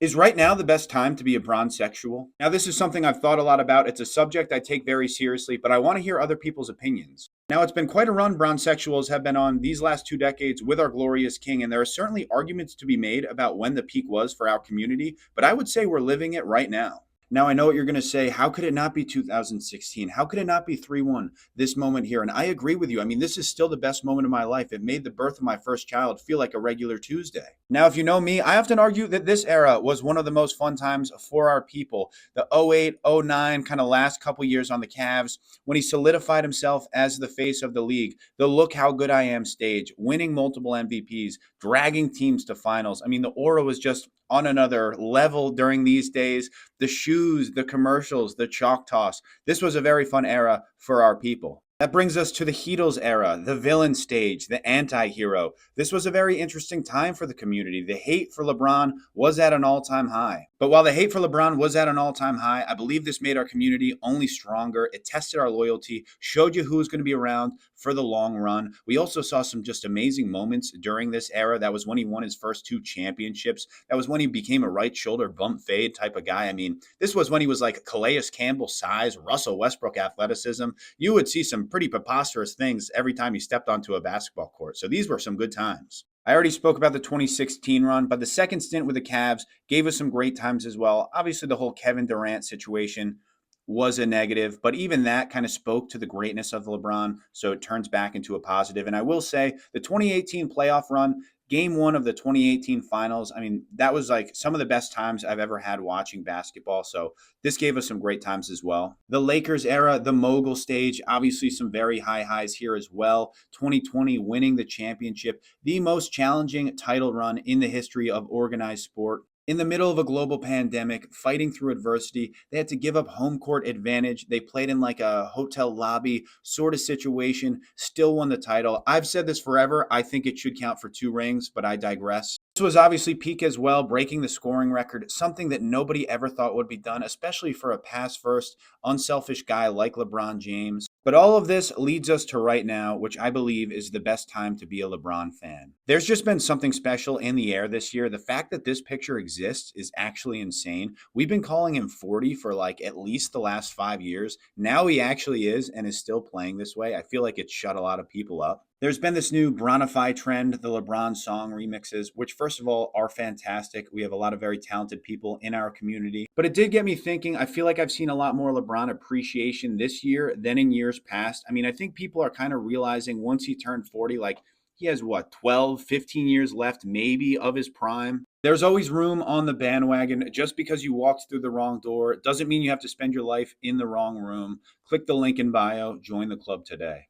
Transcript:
Is right now the best time to be a bronsexual? Now, this is something I've thought a lot about. It's a subject I take very seriously, but I want to hear other people's opinions. Now, it's been quite a run bronsexuals have been on these last 2 decades with our glorious king, and there are certainly arguments to be made about when the peak was for our community, but I would say we're living it right now. Now, I know what you're going to say. How could it not be 2016? How could it not be 3-1 this moment here? And I agree with you. I mean, this is still the best moment of my life. It made the birth of my first child feel like a regular Tuesday. Now, if you know me, I often argue that this era was one of the most fun times for our people. The '08, '09 kind of last couple years on the Cavs, when he solidified himself as the face of the league, the look how good I am stage, winning multiple MVPs, dragging teams to finals. I mean, the aura was just on another level during these days. The shoes, the commercials, the chalk toss. This was a very fun era for our people. That brings us to the Heatles era, the villain stage, the anti-hero. This was a very interesting time for the community. The hate for LeBron was at an all-time high. But while the hate for LeBron was at an all-time high, I believe this made our community only stronger. It tested our loyalty, showed you who was going to be around for the long run. We also saw some just amazing moments during this era. That was when he won his first 2 championships. That was when he became a right shoulder bump fade type of guy. I mean, this was when he was like Calais Campbell size, Russell Westbrook athleticism. You would see some pretty preposterous things every time he stepped onto a basketball court. So these were some good times. I already spoke about the 2016 run, but the second stint with the Cavs gave us some great times as well. Obviously, the whole Kevin Durant situation was a negative, but even that kind of spoke to the greatness of LeBron, so it turns back into a positive. And I will say the 2018 playoff run, game one of the 2018 finals, I mean, that was like some of the best times I've ever had watching basketball. So this gave us some great times as well. The Lakers era, the mogul stage, obviously some very high highs here as well. 2020 winning the championship, the most challenging title run in the history of organized sport. In the middle of a global pandemic, fighting through adversity, they had to give up home court advantage. They played in like a hotel lobby sort of situation, still won the title. I've said this forever. I think it should count for 2 rings, but I digress. This was obviously peak as well, breaking the scoring record, something that nobody ever thought would be done, especially for a pass first, unselfish guy like LeBron James. But all of this leads us to right now, which I believe is the best time to be a LeBron fan. There's just been something special in the air this year. The fact that this picture exists is actually insane. We've been calling him 40 for like at least the last 5 years. Now he actually is and is still playing this way. I feel like it's shut a lot of people up. There's been this new Bronify trend, the LeBron song remixes, which, first of all, are fantastic. We have a lot of very talented people in our community. But it did get me thinking. I feel like I've seen a lot more LeBron appreciation this year than in years past. I mean, I think people are kind of realizing once he turned 40, like, he has what, 12, 15 years left, maybe, of his prime. There's always room on the bandwagon. Just because you walked through the wrong door doesn't mean you have to spend your life in the wrong room. Click the link in bio, join the club today.